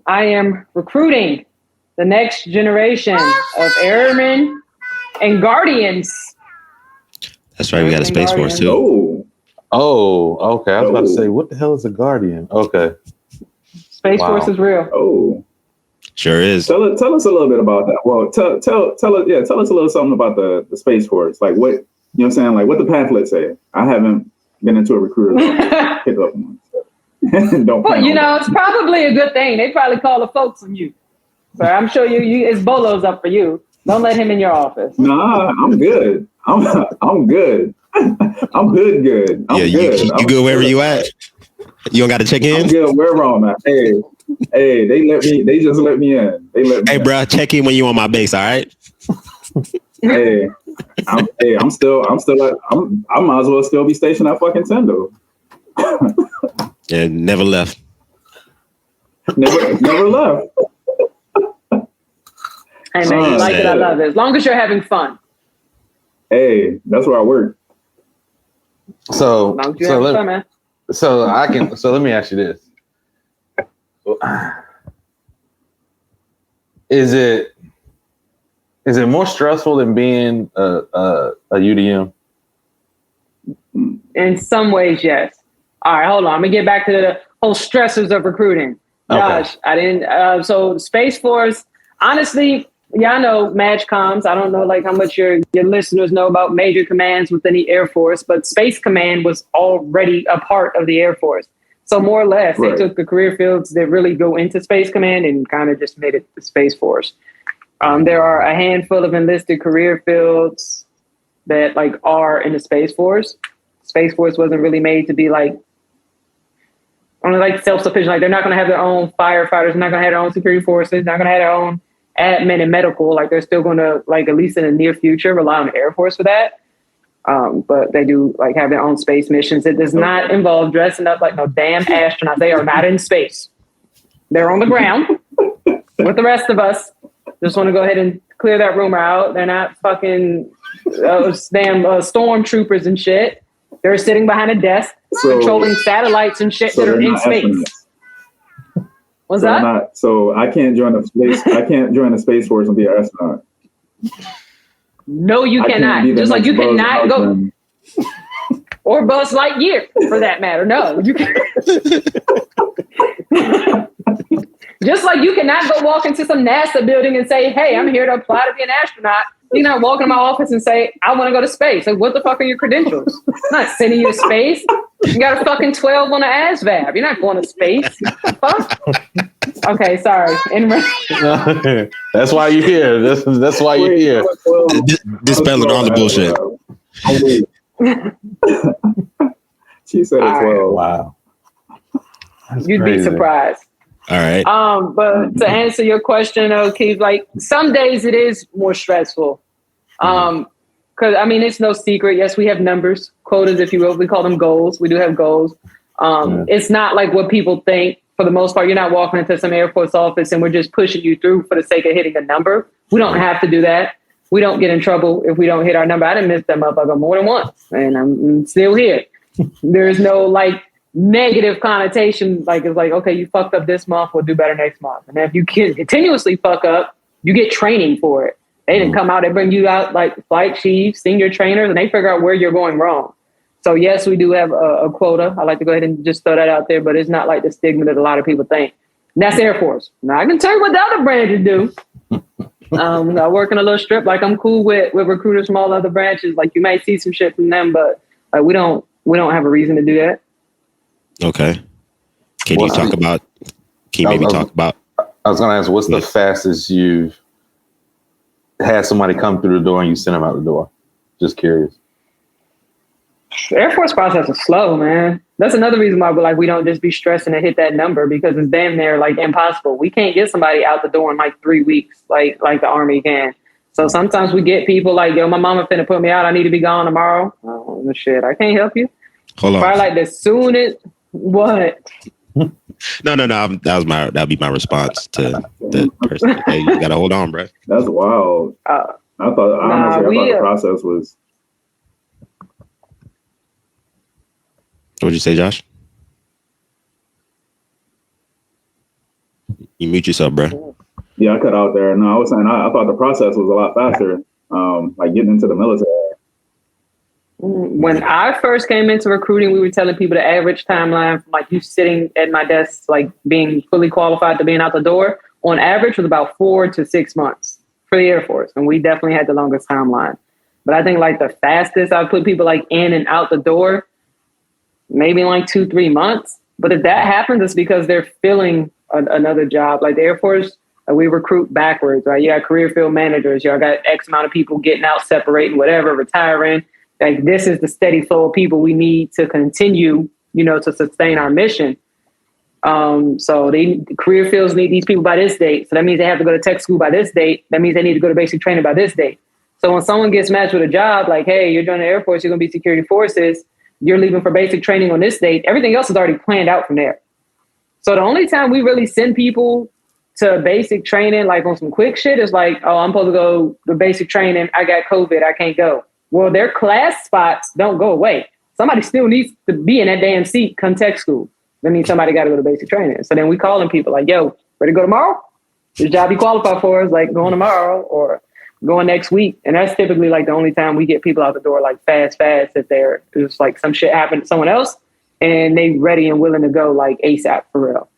I am recruiting the next generation of airmen and guardians. That's right. We got a Space Force too. Okay. I was about to say, what the hell is a guardian? Okay. Space Force is real. Oh, sure is. Tell us a little bit about that. Well, tell us a little something about the Space Force. Like what, you know what I'm saying? Like what the pamphlet say. I haven't been into a recruiter pick up one. Well, you know, it's probably a good thing. They probably call the folks on you. So I'm sure you it's Bolo's up for you. Don't let him in your office. Nah, I'm good. I'm good. I'm good. I'm good. You good wherever you at? You don't got to check in? I'm good wherever I'm at. Hey, they just let me in. Hey, bro, check in when you on my base, all right? I might as well still be stationed at fucking Tendo. And never left. Never left. Hey man, you like it, I love it. As long as you're having fun. Hey, that's where I work. So let me ask you this. Is it more stressful than being a UDM? In some ways, yes. All right, hold on. I'm gonna get back to the whole stressors of recruiting. Josh, okay. I didn't. So Space Force, honestly, yeah, I know MAGCOMs. I don't know like how much your listeners know about major commands within the Air Force, but Space Command was already a part of the Air Force. So more or less, They took the career fields that really go into Space Command and kind of just made it the Space Force. There are a handful of enlisted career fields that like are in the Space Force. Space Force wasn't really made to be like only like self-sufficient. Like they're not going to have their own firefighters. They're not going to have their own security forces. They're not going to have their own admin and medical. Like they're still going to like at least in the near future rely on the Air Force for that. But they do like have their own space missions. It does not involve dressing up like no damn astronauts. They are not in space. They're on the ground with the rest of us. Just want to go ahead and clear that rumor out. They're not fucking stormtroopers and shit. They're sitting behind a desk controlling satellites and shit that are in space. What's that? So I can't join the space. I can't join the Space Force and be an astronaut. No, you cannot. Just like you cannot go or Buzz Lightyear for that matter. No, you can't. Just like you cannot go walk into some NASA building and say, "Hey, I'm here to apply to be an astronaut." You're not walking in my office and say, "I want to go to space." Like, what the fuck are your credentials? I'm not sending you to space. You got a fucking 12 on the ASVAB. You're not going to space. Fuck. Okay, sorry. That's why you're here. That's why you're here. Dispelling all the bullshit. She said it 12. Wow. You'd be surprised. All right. But to answer your question, Keith, like some days it is more stressful. Because I mean, it's no secret. Yes, we have numbers, quotas, if you will. We call them goals. We do have goals. It's not like what people think. For the most part, you're not walking into some Air Force office and we're just pushing you through for the sake of hitting a number. We don't have to do that. We don't get in trouble if we don't hit our number. I didn't miss that motherfucker more than once, and I'm still here. There's no like negative connotation. Like it's like, okay, you fucked up this month, we'll do better next month. And if you continuously fuck up, you get training for it. They didn't come out and bring you out like flight chiefs, senior trainers, and they figure out where you're going wrong. So yes, we do have a quota. I like to go ahead and just throw that out there, but it's not like the stigma that a lot of people think. And that's Air Force. Now I can tell you what the other branches do. I work in a little strip. Like I'm cool with recruiters from all other branches. Like you might see some shit from them, but like we don't have a reason to do that. Okay. Can you maybe talk about? I was going to ask, what's the fastest you've had somebody come through the door and you send them out the door? Just curious. Air Force process is slow, man. That's another reason why we don't just be stressing to hit that number, because it's damn near like impossible. We can't get somebody out the door in like 3 weeks, like the Army can. So sometimes we get people like, yo, my mama finna put me out. I need to be gone tomorrow. Oh shit, I can't help you. Hold on. Probably like the soonest. What? No. That'd be my response to the person. Hey, you gotta hold on, bro. That's wild. I thought the process was. What'd you say, Josh? You mute yourself, bro. Yeah, I cut out there. No, I was saying I thought the process was a lot faster. Like getting into the military. When I first came into recruiting, we were telling people the average timeline from like you sitting at my desk, like being fully qualified to being out the door, on average was about 4 to 6 months for the Air Force. And we definitely had the longest timeline. But I think like the fastest I've put people like in and out the door, maybe like 2-3 months. But if that happens, it's because they're filling another job. Like the Air Force, we recruit backwards, right? You got career field managers. Y'all got X amount of people getting out, separating, whatever, retiring. Like this is the steady flow of people we need to continue, to sustain our mission. So the career fields need these people by this date. So that means they have to go to tech school by this date. That means they need to go to basic training by this date. So when someone gets matched with a job, like, hey, you're joining the Air Force, you're going to be security forces, you're leaving for basic training on this date. Everything else is already planned out from there. So the only time we really send people to basic training, like on some quick shit, is like, oh, I'm supposed to go to basic training. I got COVID. I can't go. Well, their class spots don't go away. Somebody still needs to be in that damn seat come tech school. That means somebody got to go to basic training. So then we calling people like, yo, ready to go tomorrow? This job you qualify for is like going tomorrow or going next week. And that's typically like the only time we get people out the door like fast, if they're just like some shit happened to someone else and they ready and willing to go like ASAP for real.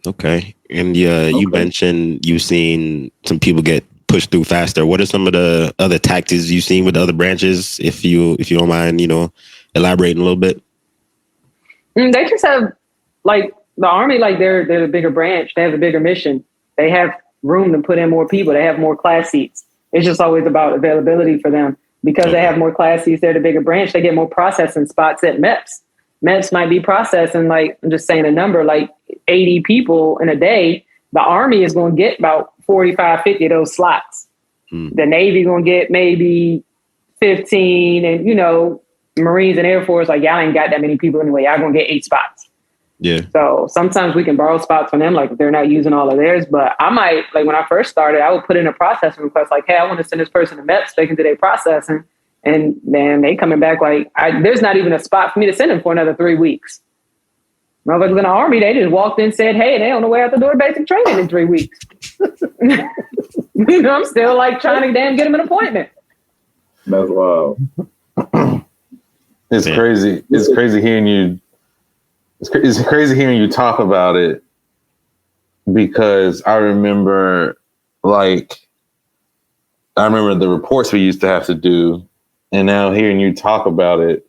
Okay. And you mentioned you've seen some people get pushed through faster. What are some of the other tactics you've seen with the other branches? If you don't mind, elaborating a little bit. They just have like the Army, like they're the bigger branch. They have a bigger mission. They have room to put in more people. They have more class seats. It's just always about availability for them because they have more class seats. They're the bigger branch. They get more processing spots at MEPS. MEPS might be processing, like I'm just saying a number, like 80 people in a day. The Army is going to get about 45, 50 of those slots. The Navy going to get maybe 15 and, Marines and Air Force, like y'all ain't got that many people anyway. Y'all going to get 8 spots. Yeah. So sometimes we can borrow spots from them, like if they're not using all of theirs. But I might, like when I first started, I would put in a processing request like, hey, I want to send this person to MEPS. They can do their processing. And then they coming back like, there's not even a spot for me to send them for another 3 weeks. Motherfuckers in the Army, they just walked in and said, hey, they on the way out the door to basic training in 3 weeks. I'm still like trying to get them an appointment. That's wild. It's crazy. It's crazy hearing you. It's crazy hearing you talk about it because I remember the reports we used to have to do, and now hearing you talk about it,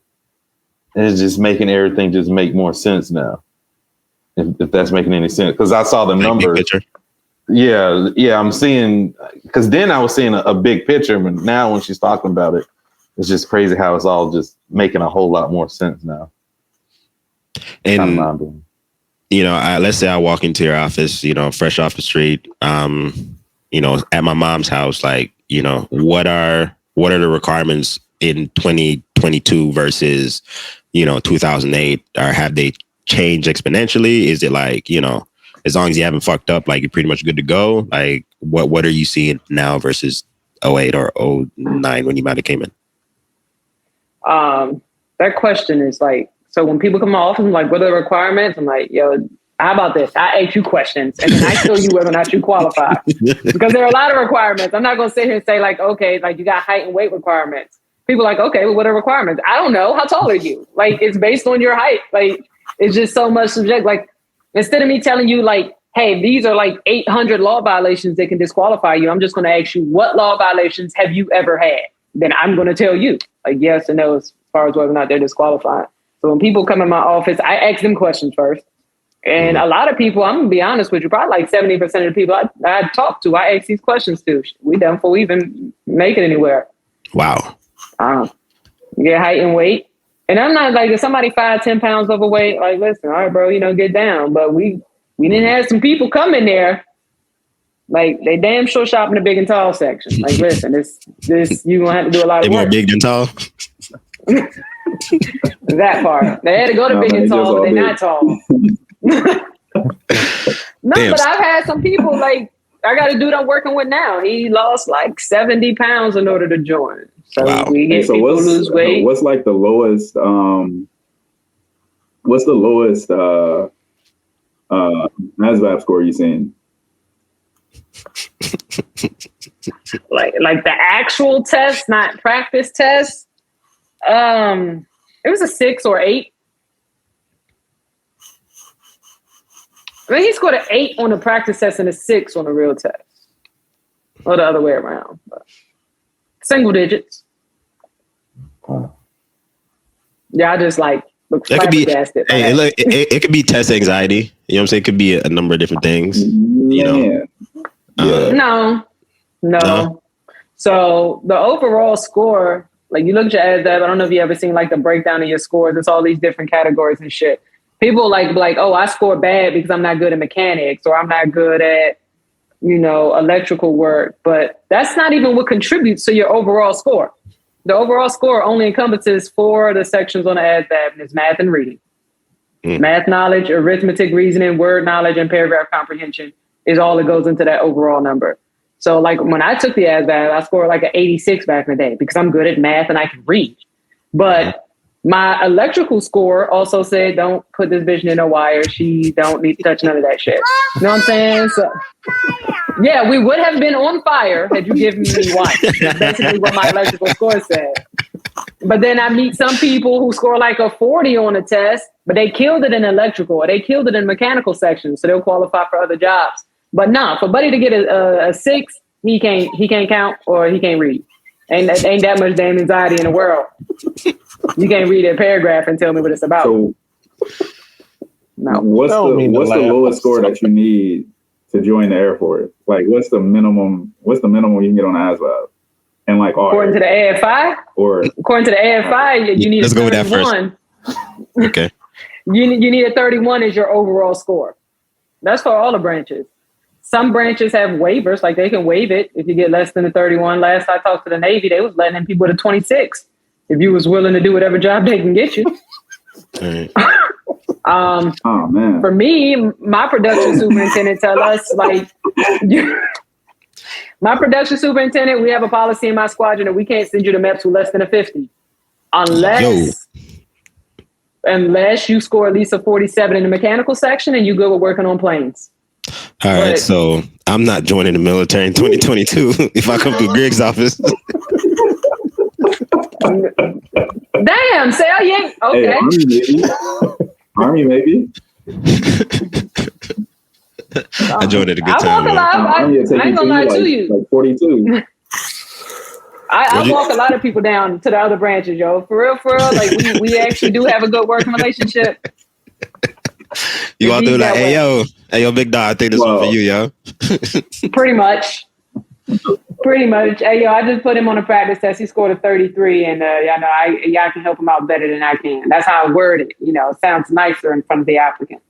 it's just making everything just make more sense now. If that's making any sense, because I saw the numbers. Yeah, I'm seeing, because then I was seeing a big picture, but now when she's talking about it, it's just crazy how it's all just making a whole lot more sense now. And let's say I walk into your office, fresh off the street, at my mom's house, like, what are the requirements in 2022 versus 2008, or have they changed exponentially? Is it like, as long as you haven't fucked up, like you're pretty much good to go? Like what are you seeing now versus 08 or 09 when you might have came in? That question is like, so when people come off and like, what are the requirements? I'm like, yo, how about this? I ask you questions and then I tell you whether or not you qualify, because there are a lot of requirements. I'm not going to sit here and say like, okay, like you got height and weight requirements. People are like, okay, well, what are requirements? I don't know. How tall are you? Like, it's based on your height. Like, it's just so much subject. Like, instead of me telling you like, hey, these are like 800 law violations that can disqualify you, I'm just going to ask you, what law violations have you ever had? Then I'm going to tell you like yes or no as far as whether or not they're disqualified. So when people come in my office, I ask them questions first. And a lot of people, I'm going to be honest with you, probably like 70% of the people I talk to, I ask these questions to. We done before we even make it anywhere. Wow. Get height and weight. And I'm not like, if somebody 5-10 pounds overweight, like, listen, all right, bro, get down. But we didn't have some people come in there, like, they damn sure shop in the big and tall section. Like, listen, this you're going to have to do a lot of work. They more big than tall? That part. They had to go to big and tall, but they're not tall. No, damn. But I've had some people, like, I got a dude I'm working with now. He lost like 70 pounds in order to join. So wow. We get people lose weight. What's like the lowest? What's the lowest ASVAB score you seen? Like the actual test, not practice test. It was a 6 or 8. I mean, he scored an 8 on the practice test and a 6 on the real test, or the other way around. But single digits. Yeah, I just like look flabbergasted. It could be test anxiety. You know what I'm saying? It could be a number of different things. You know. No. So the overall score, like you look at your ASVAB, I don't know if you ever seen like the breakdown of your scores. It's all these different categories and shit. People like, oh, I score bad because I'm not good at mechanics or I'm not good at, electrical work. But that's not even what contributes to your overall score. The overall score only encompasses 4 of the sections on the ASVAB, and it's math and reading. Math knowledge, arithmetic, reasoning, word knowledge, and paragraph comprehension is all that goes into that overall number. So like when I took the ASVAB, I scored like an 86 back in the day because I'm good at math and I can read. But my electrical score also said, don't put this bitch in a wire. She don't need to touch none of that shit. You know what I'm saying? So, yeah, we would have been on fire had you given me one. That's basically what my electrical score said. But then I meet some people who score like a 40 on a test, but they killed it in electrical or they killed it in mechanical sections, so they'll qualify for other jobs. But for Buddy to get a 6, he can't count or he can't read. Ain't that much damn anxiety in the world. You can't read a paragraph and tell me what it's about. So, no. What's the lowest score that you need to join the Air Force? Like, what's the minimum you can get on ASVAB? And like, according to the AFI, you need a 31. Okay. You need a 31 as your overall score. That's for all the branches. Some branches have waivers, like they can waive it if you get less than a 31. Last I talked to the Navy, they was letting in people with a 26 if you was willing to do whatever job they can get you. Oh man! For me, my production superintendent tell us like, my production superintendent, we have a policy in my squadron that we can't send you to MEPS with less than a 50, unless you score at least a 47 in the mechanical section and you go with working on planes. All right, so I'm not joining the military in 2022 if I come through Greg's office. Damn, Sal, you ain't okay. Hey, Army, maybe. I joined at a good time. I ain't gonna lie to you. Like 42. I walk a lot of people down to the other branches, yo. For real. Like we actually do have a good working relationship. You all through like, hey yo, big dog, I think this one for you, yo. Pretty much. Hey yo, I just put him on a practice test. He scored a 33, and y'all can help him out better than I can. That's how I word it. It sounds nicer in front of the applicant.